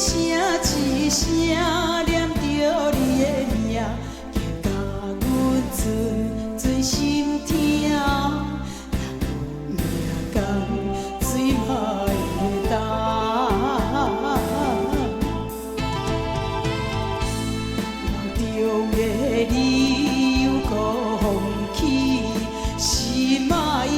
一声念着你的名，叫阮阵阵心痛。命共水嘛会干，梦中的你又讲起是嘛的。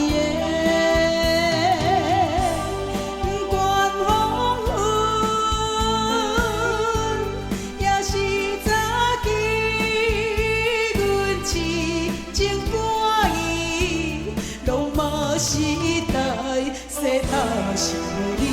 时代世他是你。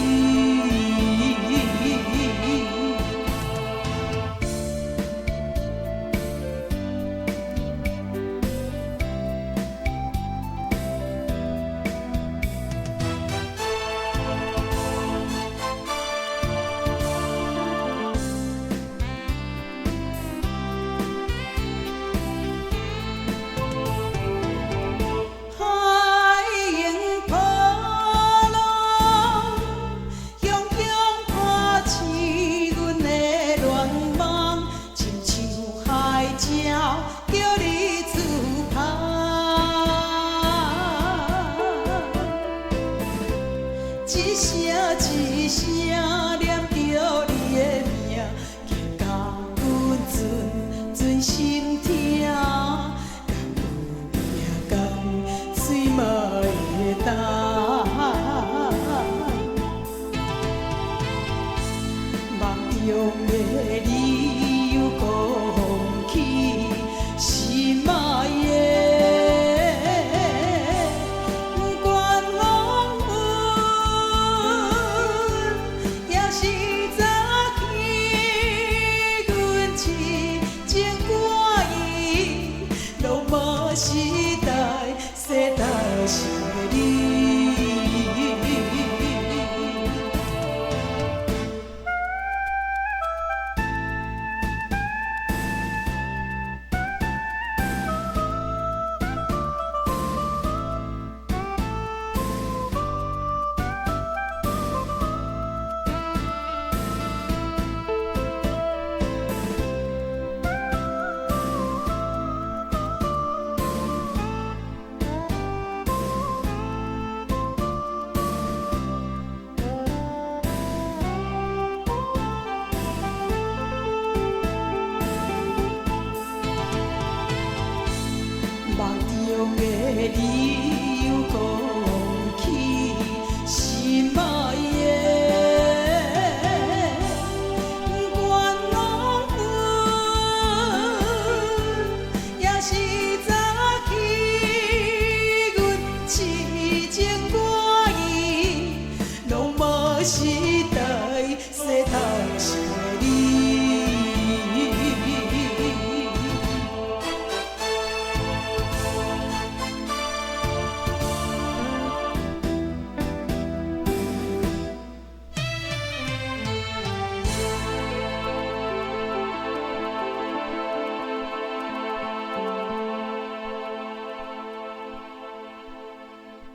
叫你自拍，一声一声念着你的名，叫阮阵阵心痛。敢有命共水嘛会干，梦中的你又讲起。 是嘛的，不管黄昏，也是早起，阮痴情歌意，落寞时代，世代是你。 梦中的你。